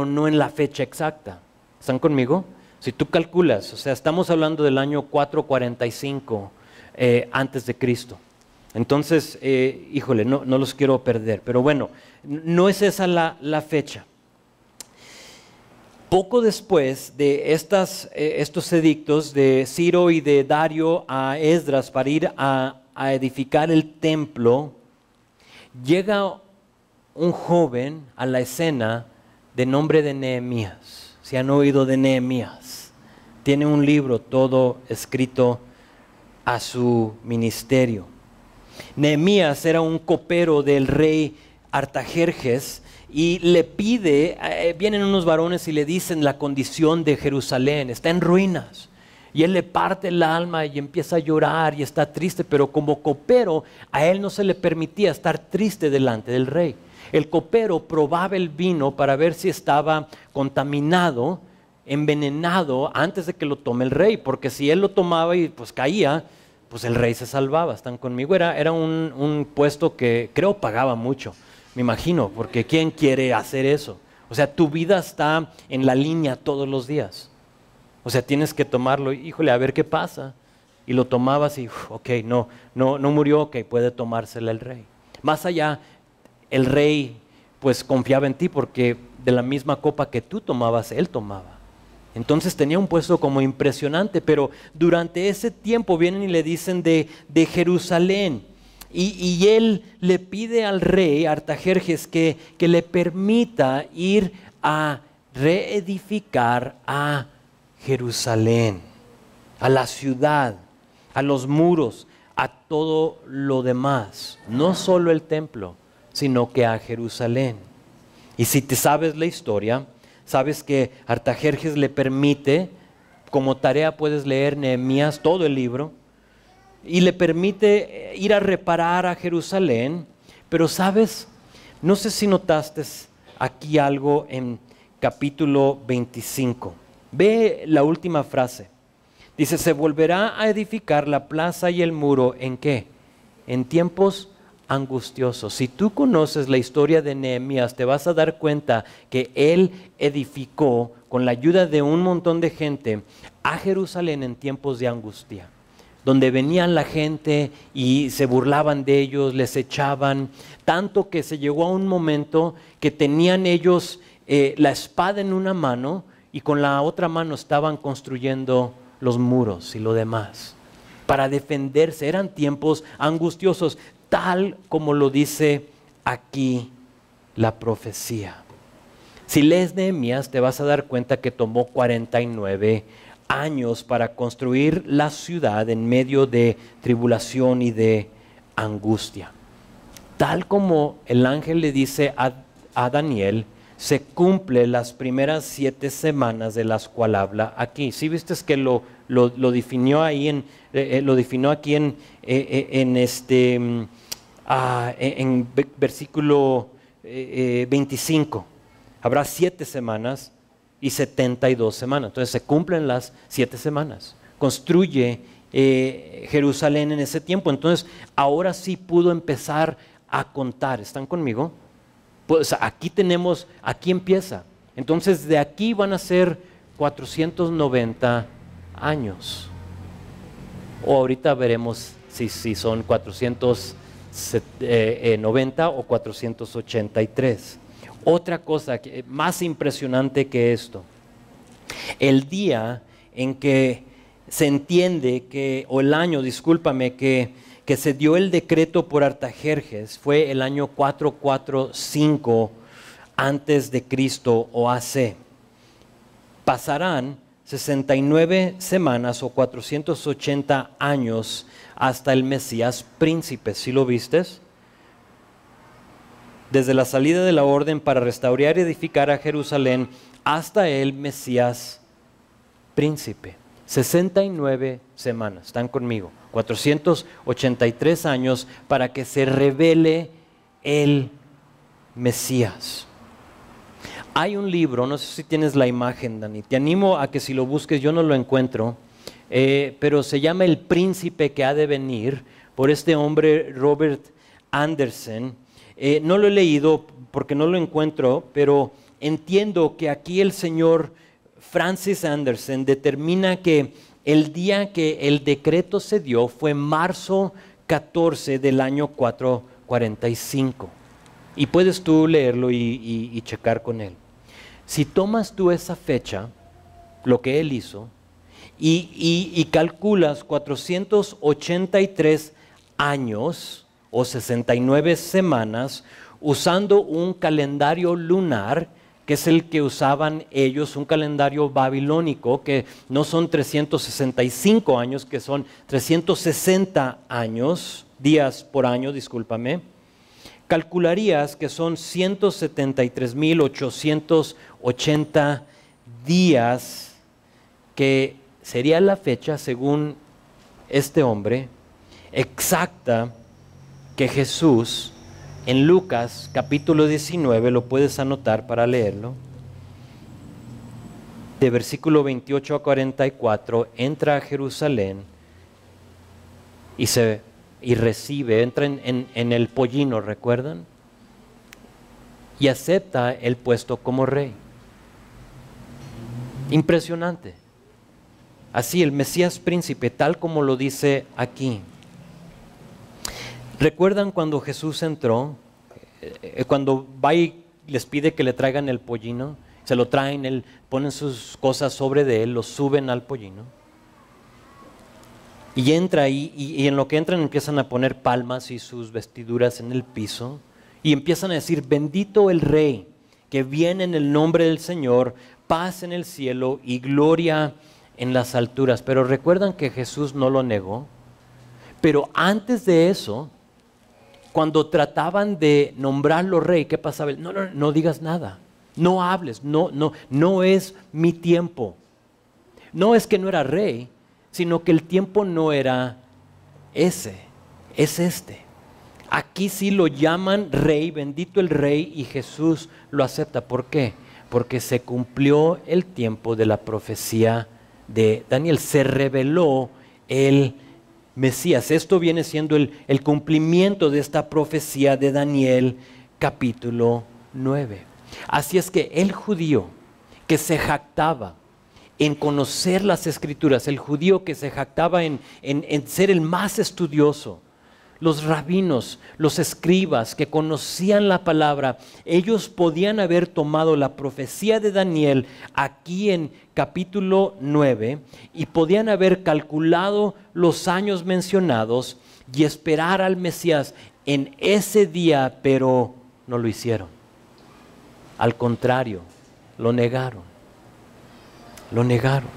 no en la fecha exacta. ¿Están conmigo? Si tú calculas, o sea, estamos hablando del año 445 antes de Cristo. Entonces, híjole, no los quiero perder, pero bueno, no es esa la fecha. Poco después de estos edictos de Ciro y de Dario a Esdras para ir a edificar el templo, llega un joven a la escena de nombre de Nehemías. ¿Se han oído de Nehemías? Tiene un libro todo escrito a su ministerio. Nehemías era un copero del rey Artajerjes y le pide, vienen unos varones y le dicen la condición de Jerusalén, está en ruinas. Y él le parte el alma y empieza a llorar y está triste, pero como copero a él no se le permitía estar triste delante del rey. El copero probaba el vino para ver si estaba contaminado, envenenado antes de que lo tome el rey, porque si él lo tomaba y pues caía, pues el rey se salvaba. ¿Están conmigo? Era un puesto que creo pagaba mucho. me imagino, porque ¿quién quiere hacer eso? O sea, tu vida está en la línea todos los días. O sea, tienes que tomarlo, híjole, a ver qué pasa. Y lo tomabas y, ok, no murió, ok, puede tomársela el rey. Más allá, el rey pues confiaba en ti porque de la misma copa que tú tomabas, él tomaba. Entonces tenía un puesto como impresionante, pero durante ese tiempo vienen y le dicen de Jerusalén. Y él le pide al rey Artajerjes que le permita ir a reedificar a Jerusalén, a la ciudad, a los muros, a todo lo demás. No solo el templo, sino que a Jerusalén. Y si te sabes la historia, sabes que Artajerjes le permite, como tarea puedes leer Nehemías, todo el libro, y le permite ir a reparar a Jerusalén. Pero sabes, no sé si notaste aquí algo en capítulo 25. Ve la última frase. Dice, se volverá a edificar la plaza y el muro, ¿en qué? En tiempos angustiosos. Si tú conoces la historia de Nehemías, te vas a dar cuenta que él edificó con la ayuda de un montón de gente a Jerusalén en tiempos de angustia, donde venían la gente y se burlaban de ellos, les echaban, tanto que se llegó a un momento que tenían ellos la espada en una mano y con la otra mano estaban construyendo los muros y lo demás para defenderse. Eran tiempos angustiosos, tal como lo dice aquí la profecía. Si lees Nehemías, te vas a dar cuenta que tomó 49 años para construir la ciudad en medio de tribulación y de angustia. Tal como el ángel le dice a Daniel, se cumple las primeras 7 semanas de las cuales habla aquí. ¿Sí viste que lo definió ahí lo definió aquí en versículo 25? Habrá 7 semanas y 72 semanas. Entonces se cumplen las 7 semanas. Construye Jerusalén en ese tiempo. Entonces ahora sí pudo empezar a contar. ¿Están conmigo? Pues aquí empieza. Entonces de aquí van a ser 490 años. O ahorita veremos si son 490 o 483. Otra cosa más impresionante que esto, el día en que se entiende o el año, discúlpame, que se dio el decreto por Artajerjes fue el año 445 antes de Cristo o AC. Pasarán 69 semanas o 480 años hasta el Mesías príncipe. ¿Sí lo vistes? Desde la salida de la orden para restaurar y edificar a Jerusalén hasta el Mesías príncipe. 69 semanas, ¿están conmigo? 483 años para que se revele el Mesías. Hay un libro, no sé si tienes la imagen, Dani, te animo a que si lo busques, yo no lo encuentro, pero se llama El Príncipe que ha de venir, por este hombre Robert Anderson. No lo he leído porque no lo encuentro, pero entiendo que aquí el señor Francis Anderson determina que el día que el decreto se dio fue marzo 14 del año 445. Y puedes tú leerlo y checar con él. Si tomas tú esa fecha, lo que él hizo, y calculas 483 años o 69 semanas usando un calendario lunar, que es el que usaban ellos, un calendario babilónico, que no son 365 años, que son 360 años, días por año, discúlpame, calcularías que son 173,880 días, que sería la fecha, según este hombre, exacta que Jesús, en Lucas capítulo 19, lo puedes anotar para leerlo, de versículo 28 a 44, entra a Jerusalén y recibe, entra en el pollino, ¿recuerdan? y acepta el puesto como rey. Impresionante. Así, el Mesías príncipe, tal como lo dice aquí. ¿Recuerdan cuando Jesús entró? Cuando va y les pide que le traigan el pollino, se lo traen, ponen sus cosas sobre de él, lo suben al pollino. Y entra ahí, y en lo que entran empiezan a poner palmas y sus vestiduras en el piso, y empiezan a decir, bendito el Rey, que viene en el nombre del Señor, paz en el cielo y gloria en las alturas. Pero recuerdan que Jesús no lo negó. Pero antes de eso, cuando trataban de nombrarlo rey, ¿qué pasaba? No digas nada, no hables, no es mi tiempo. No es que no era rey, sino que el tiempo no era ese, es este. Aquí sí lo llaman rey, bendito el rey, y Jesús lo acepta. ¿Por qué? Porque se cumplió el tiempo de la profecía de Daniel, se reveló el Mesías. Esto viene siendo el cumplimiento de esta profecía de Daniel capítulo 9. Así es que el judío que se jactaba en conocer las Escrituras, el judío que se jactaba en ser el más estudioso, los rabinos, los escribas que conocían la palabra, ellos podían haber tomado la profecía de Daniel aquí en capítulo 9 y podían haber calculado los años mencionados y esperar al Mesías en ese día, pero no lo hicieron. Al contrario, lo negaron. Lo negaron.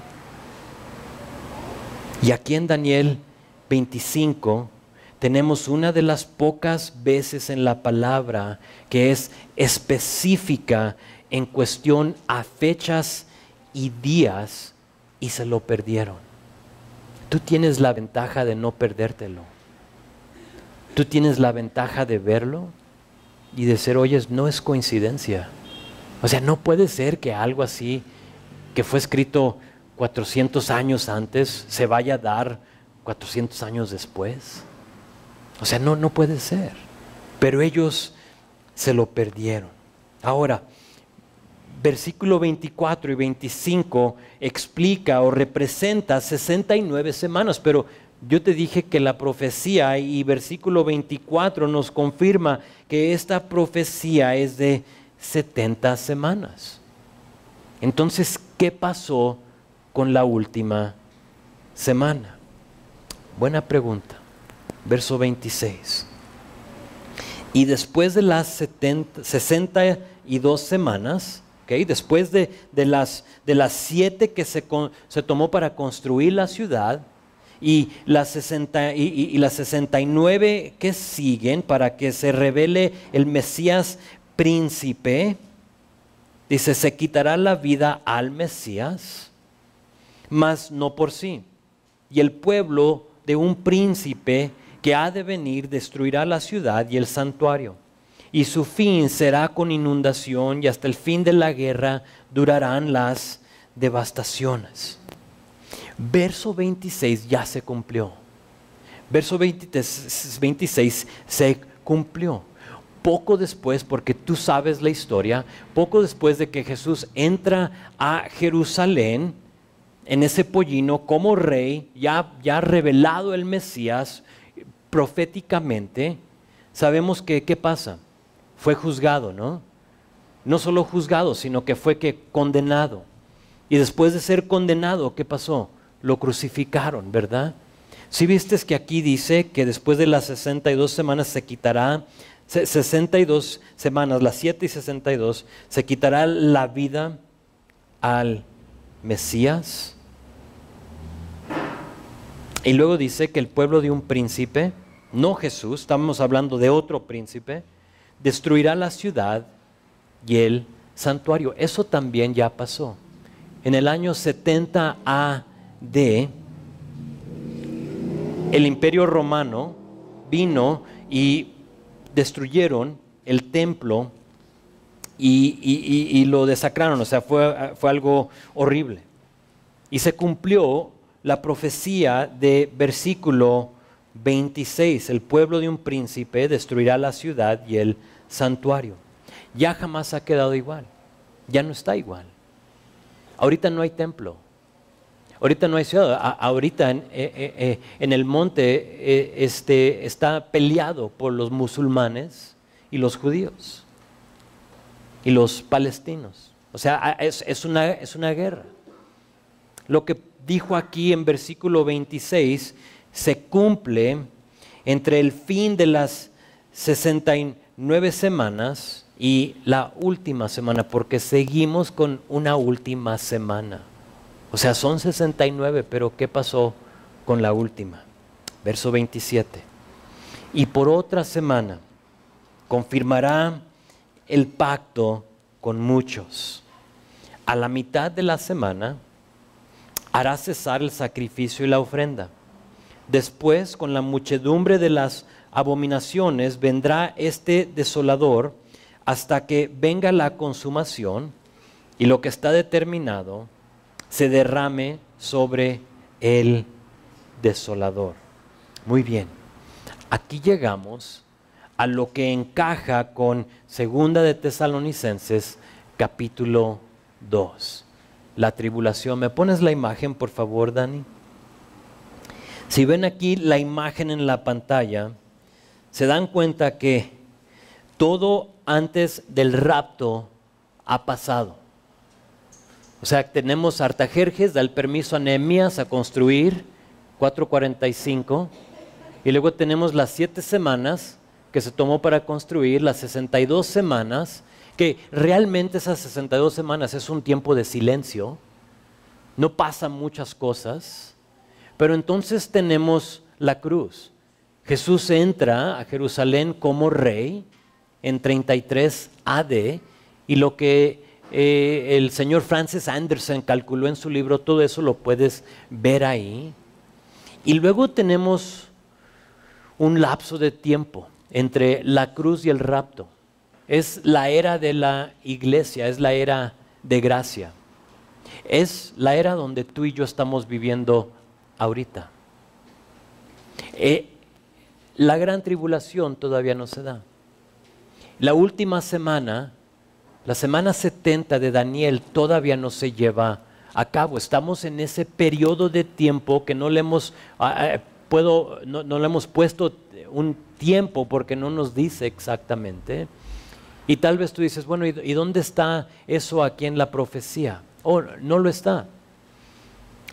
Y aquí en Daniel 25 tenemos una de las pocas veces en la palabra que es específica en cuestión a fechas y días y se lo perdieron. Tú tienes la ventaja de no perdértelo. Tú tienes la ventaja de verlo y de decir, oye, no es coincidencia. O sea, no puede ser que algo así que fue escrito 400 años antes se vaya a dar 400 años después. O sea, no puede ser. Pero ellos se lo perdieron. Ahora, versículo 24 y 25 explica o representa 69 semanas, pero yo te dije que la profecía y versículo 24 nos confirma que esta profecía es de 70 semanas. Entonces, ¿qué pasó con la última semana? Buena pregunta. Verso 26. Y después de las 62 semanas, ¿okay? Después de las 7 que se tomó para construir la ciudad y las 69 que siguen para que se revele el Mesías príncipe, dice, se quitará la vida al Mesías, mas no por sí. Y el pueblo de un príncipe que ha de venir destruirá la ciudad y el santuario, y su fin será con inundación, y hasta el fin de la guerra durarán las devastaciones. Verso 26 ya se cumplió. Verso 26 se cumplió. Poco después, porque tú sabes la historia, poco después de que Jesús entra a Jerusalén en ese pollino como rey, ya revelado el Mesías, proféticamente, sabemos que, ¿qué pasa? Fue juzgado, ¿no? No solo juzgado, sino que fue condenado. Y después de ser condenado, ¿qué pasó? Lo crucificaron, ¿verdad? Si viste que aquí dice que después de las 62 semanas se quitará, 62 semanas, las 7 y 62, se quitará la vida al Mesías. Y luego dice que el pueblo de un príncipe, no Jesús, estamos hablando de otro príncipe, destruirá la ciudad y el santuario. Eso también ya pasó. En el año 70 A.D., el Imperio Romano vino y destruyeron el templo y lo desacraron. O sea, fue algo horrible. Y se cumplió la profecía de versículo 26, el pueblo de un príncipe destruirá la ciudad y el santuario. ya jamás ha quedado igual, ya no está igual. Ahorita no hay templo, ahorita no hay ciudad, ahorita en el monte está peleado por los musulmanes y los judíos y los palestinos. O sea, es una guerra. Lo que dijo aquí en versículo 26 se cumple entre el fin de las 69 semanas y la última semana, porque seguimos con una última semana. O sea, son 69, pero ¿qué pasó con la última? Verso 27. Y por otra semana confirmará el pacto con muchos. A la mitad de la semana hará cesar el sacrificio y la ofrenda. Después, con la muchedumbre de las abominaciones, vendrá este desolador hasta que venga la consumación y lo que está determinado se derrame sobre el desolador. Muy bien, aquí llegamos a lo que encaja con Segunda de Tesalonicenses capítulo 2. La tribulación. ¿Me pones la imagen, por favor, Dani? Si ven aquí la imagen en la pantalla, se dan cuenta que todo antes del rapto ha pasado. O sea, tenemos Artajerjes, da el permiso a Nehemías a construir 4:45, y luego tenemos las 7 semanas que se tomó para construir, las 62 semanas, que realmente esas 62 semanas es un tiempo de silencio, no pasan muchas cosas, pero entonces tenemos la cruz. Jesús entra a Jerusalén como rey en 33 AD, y lo que el señor Francis Anderson calculó en su libro, todo eso lo puedes ver ahí. Y luego tenemos un lapso de tiempo entre la cruz y el rapto. Es la era de la iglesia, es la era de gracia. Es la era donde tú y yo estamos viviendo ahorita. La gran tribulación todavía no se da. La última semana, la semana 70 de Daniel, todavía no se lleva a cabo. Estamos en ese periodo de tiempo que no le hemos puesto un tiempo porque no nos dice exactamente. Y tal vez tú dices, bueno, ¿y dónde está eso aquí en la profecía? Oh, no lo está.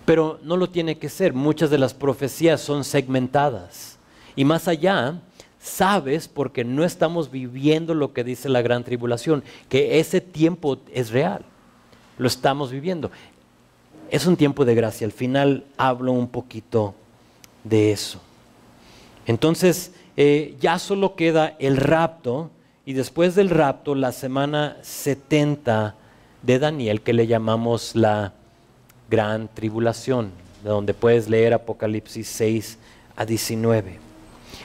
Pero no lo tiene que ser. Muchas de las profecías son segmentadas. Y más allá, sabes, porque no estamos viviendo lo que dice la gran tribulación, que ese tiempo es real. Lo estamos viviendo. Es un tiempo de gracia. Al final hablo un poquito de eso. Entonces, ya solo queda el rapto. Y después del rapto, la semana 70 de Daniel, que le llamamos la gran tribulación, de donde puedes leer Apocalipsis 6 a 19.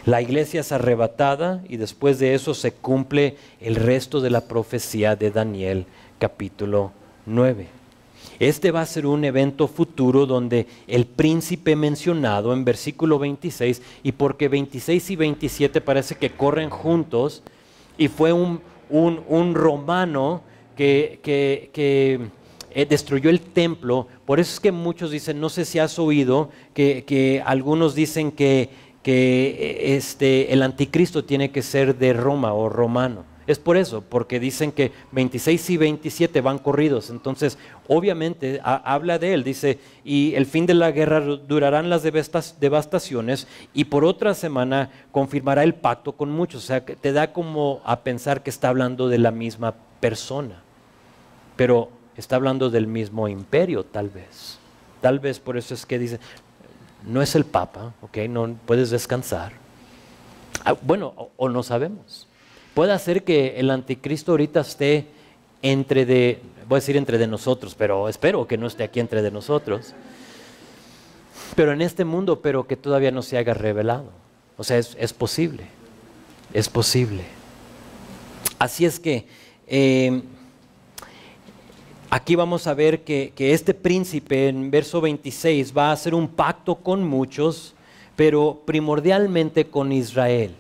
La iglesia es arrebatada y después de eso se cumple el resto de la profecía de Daniel, capítulo 9. Este va a ser un evento futuro donde el príncipe mencionado en versículo 26, y porque 26 y 27 parece que corren juntos, y fue un romano que destruyó el templo. Por eso es que muchos dicen, no sé si has oído, que algunos dicen que el anticristo tiene que ser de Roma o romano. Es por eso, porque dicen que 26 y 27 van corridos. Entonces, obviamente, habla de él, dice, y el fin de la guerra durarán las devastaciones, y por otra semana confirmará el pacto con muchos. O sea, que te da como a pensar que está hablando de la misma persona, pero está hablando del mismo imperio, tal vez. Tal vez por eso es que dice, no es el Papa, ¿ok? No puedes descansar. Bueno, o no sabemos. Puede ser que el anticristo ahorita esté voy a decir entre de nosotros, pero espero que no esté aquí entre de nosotros. Pero en este mundo, pero que todavía no se haya revelado. O sea, es posible. Es posible. Así es que aquí vamos a ver que este príncipe en verso 26 va a hacer un pacto con muchos, pero primordialmente con Israel.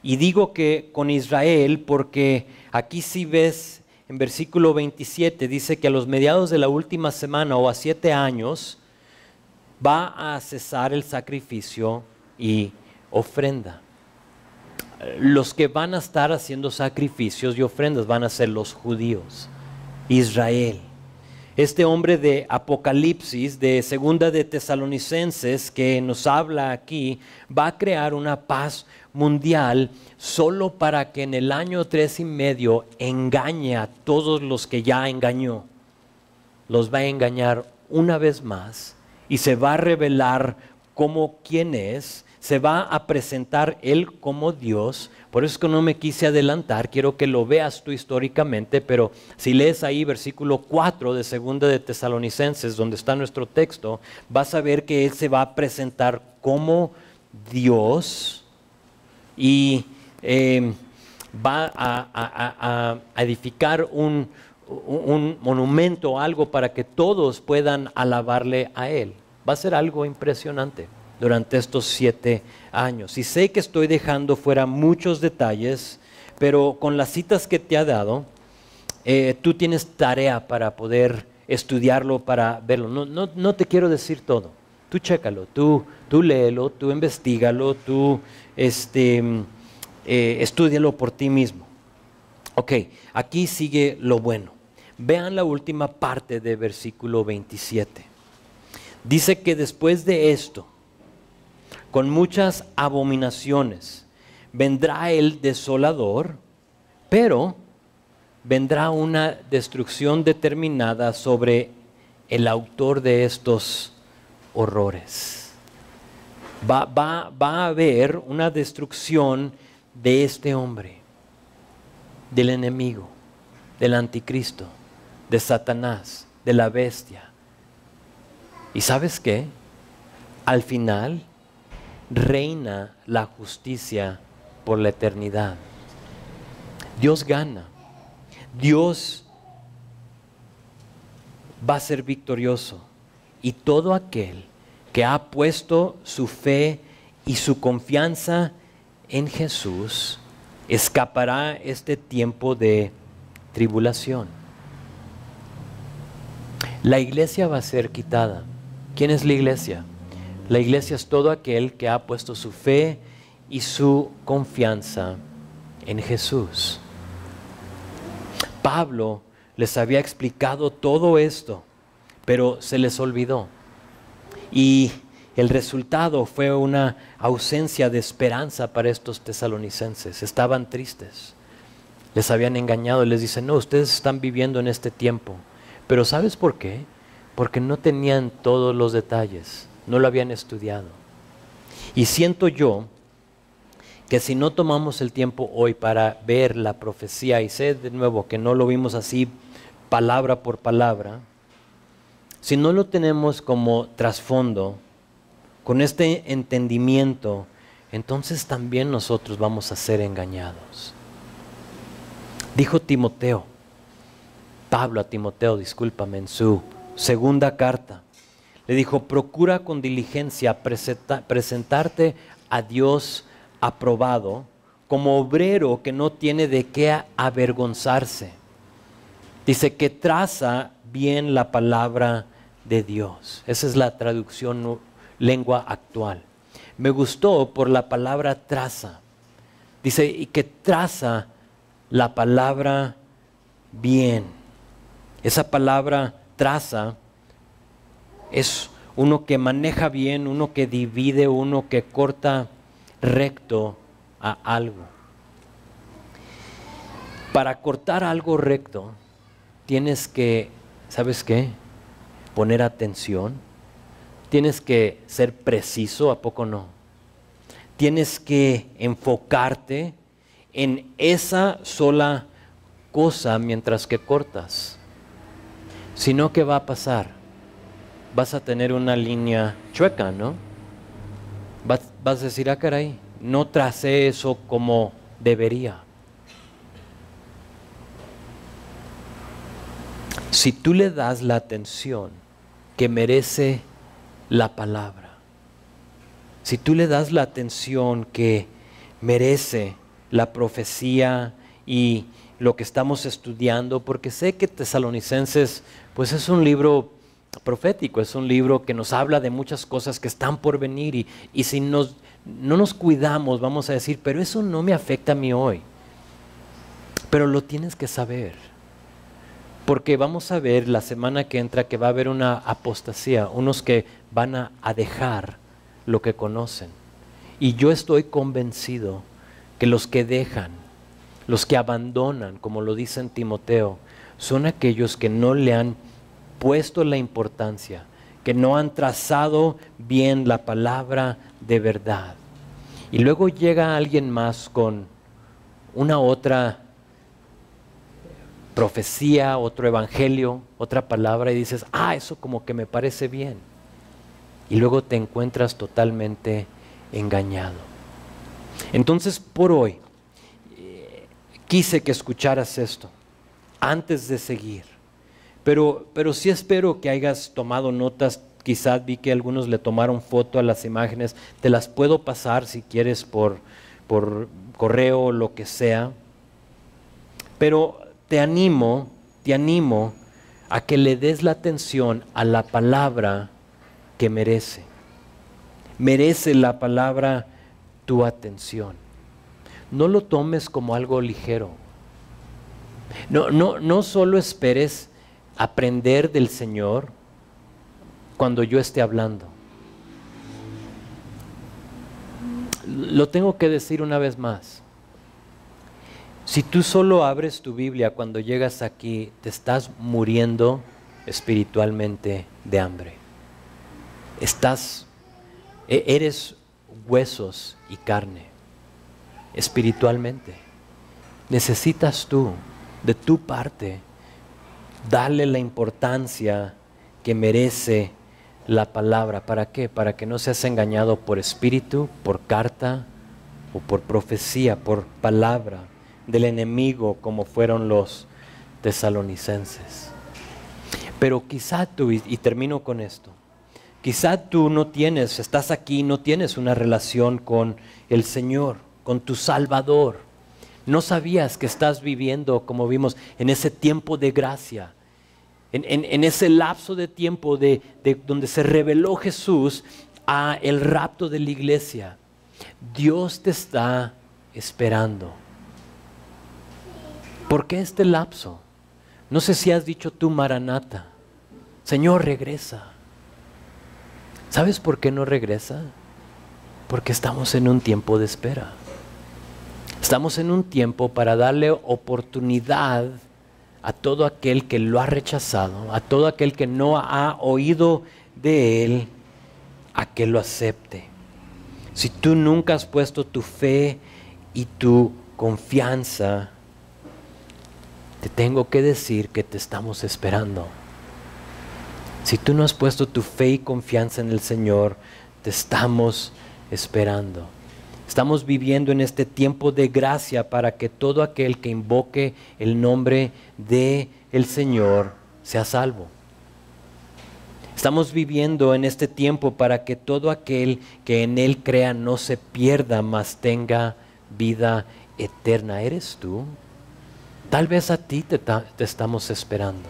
Y digo que con Israel porque aquí sí ves en versículo 27, dice que a los mediados de la última semana o a 7 años va a cesar el sacrificio y ofrenda. Los que van a estar haciendo sacrificios y ofrendas van a ser los judíos, Israel. Este hombre de Apocalipsis, de Segunda de Tesalonicenses, que nos habla aquí, va a crear una paz mundial solo para que en el año 3 y medio engañe a todos los que ya engañó. Los va a engañar una vez más y se va a revelar como quién es, se va a presentar Él como Dios. Por eso es que no me quise adelantar, quiero que lo veas tú históricamente, pero si lees ahí versículo 4 de Segunda de Tesalonicenses, donde está nuestro texto, vas a ver que Él se va a presentar como Dios y va a edificar un monumento, algo para que todos puedan alabarle a Él. Va a ser algo impresionante durante estos 7 años. Y sé que estoy dejando fuera muchos detalles, pero con las citas que te ha dado, tú tienes tarea para poder estudiarlo, para verlo. No te quiero decir todo. Tú chécalo, tú léelo, tú investígalo, tú estúdialo por ti mismo. Ok, aquí sigue lo bueno. Vean la última parte de versículo 27. Dice que después de esto, con muchas abominaciones, vendrá el desolador, pero vendrá una destrucción determinada sobre el autor de estos horrores. Va a haber una destrucción de este hombre, del enemigo, del anticristo, de Satanás, de la bestia. ¿Y sabes qué? Al final reina la justicia por la eternidad. Dios gana. Dios va a ser victorioso. Y todo aquel que ha puesto su fe y su confianza en Jesús escapará este tiempo de tribulación. La iglesia va a ser quitada. ¿Quién es la iglesia? La iglesia es todo aquel que ha puesto su fe y su confianza en Jesús. Pablo les había explicado todo esto, pero se les olvidó. Y el resultado fue una ausencia de esperanza para estos tesalonicenses. Estaban tristes. Les habían engañado y les dicen, no, ustedes están viviendo en este tiempo. Pero ¿sabes por qué? Porque no tenían todos los detalles. No lo habían estudiado. Y siento yo que si no tomamos el tiempo hoy para ver la profecía, y sé de nuevo que no lo vimos así palabra por palabra, si no lo tenemos como trasfondo, con este entendimiento, entonces también nosotros vamos a ser engañados. Dijo Timoteo, Pablo a Timoteo, discúlpame, en su segunda carta, le dijo, procura con diligencia presentarte a Dios aprobado como obrero que no tiene de qué avergonzarse. Dice que traza bien la palabra de Dios. Esa es la traducción lengua actual. Me gustó por la palabra traza. Dice, y que traza la palabra bien. Esa palabra traza es uno que maneja bien, uno que divide, uno que corta recto a algo. Para cortar algo recto, tienes que, ¿sabes qué? Poner atención. Tienes que ser preciso, ¿a poco no? Tienes que enfocarte en esa sola cosa mientras que cortas. Si no, ¿qué va a pasar? Vas a tener una línea chueca, ¿no? Vas a decir, caray, no tracé eso como debería. Si tú le das la atención que merece la palabra, si tú le das la atención que merece la profecía y lo que estamos estudiando, porque sé que Tesalonicenses pues es un libro profético, es un libro que nos habla de muchas cosas que están por venir y si no nos cuidamos vamos a decir, pero eso no me afecta a mí hoy. Pero lo tienes que saber, porque vamos a ver la semana que entra que va a haber una apostasía, unos que van a dejar lo que conocen. Y yo estoy convencido que los que dejan, los que abandonan, como lo dice en Timoteo, son aquellos que no le han puesto la importancia, que no han trazado bien la palabra de verdad. Y luego llega alguien más con una otra profecía, otro evangelio, otra palabra y dices, eso como que me parece bien. Y luego te encuentras totalmente engañado. Entonces por hoy quise que escucharas esto antes de seguir. Pero sí espero que hayas tomado notas. Quizás vi que algunos le tomaron foto a las imágenes. Te las puedo pasar si quieres por correo o lo que sea. Pero te animo a que le des la atención a la palabra que merece. Merece la palabra tu atención. No lo tomes como algo ligero. No solo esperes aprender del Señor cuando yo esté hablando. Lo tengo que decir una vez más. Si tú solo abres tu Biblia cuando llegas aquí, te estás muriendo espiritualmente de hambre. Eres huesos y carne, espiritualmente. Necesitas tú, de tu parte, darle la importancia que merece la palabra. ¿Para qué? Para que no seas engañado por espíritu, por carta o por profecía, por palabra del enemigo como fueron los tesalonicenses. Pero quizá tú, y termino con esto, quizá tú estás aquí, no tienes una relación con el Señor, con tu Salvador. No sabías que estás viviendo, como vimos, en ese tiempo de gracia, en ese lapso de tiempo de donde se reveló Jesús a el rapto de la iglesia. Dios te está esperando. ¿Por qué este lapso? No sé si has dicho tú, Maranata, Señor, regresa. ¿Sabes por qué no regresa? Porque estamos en un tiempo de espera. Estamos en un tiempo para darle oportunidad a todo aquel que lo ha rechazado, a todo aquel que no ha oído de Él, a que lo acepte. Si tú nunca has puesto tu fe y tu confianza, te tengo que decir que te estamos esperando. Si tú no has puesto tu fe y confianza en el Señor, te estamos esperando. Estamos viviendo en este tiempo de gracia para que todo aquel que invoque el nombre de el Señor sea salvo. Estamos viviendo en este tiempo para que todo aquel que en Él crea no se pierda, mas tenga vida eterna. ¿Eres tú? Tal vez a ti te estamos esperando.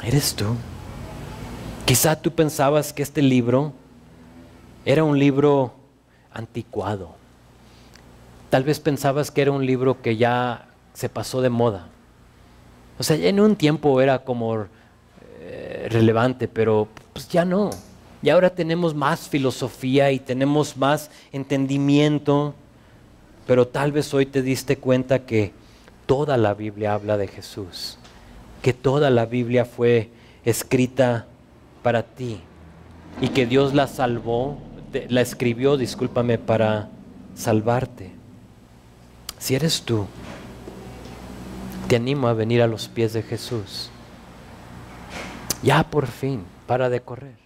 ¿Eres tú? Quizá tú pensabas que este libro era un libro anticuado. Tal vez pensabas que era un libro que ya se pasó de moda. O sea, ya en un tiempo era como relevante, pero pues ya no. Y ahora tenemos más filosofía y tenemos más entendimiento. Pero tal vez hoy te diste cuenta que toda la Biblia habla de Jesús, que toda la Biblia fue escrita para ti y que Dios la escribió, para salvarte. Si eres tú, te animo a venir a los pies de Jesús. Ya por fin, para de correr.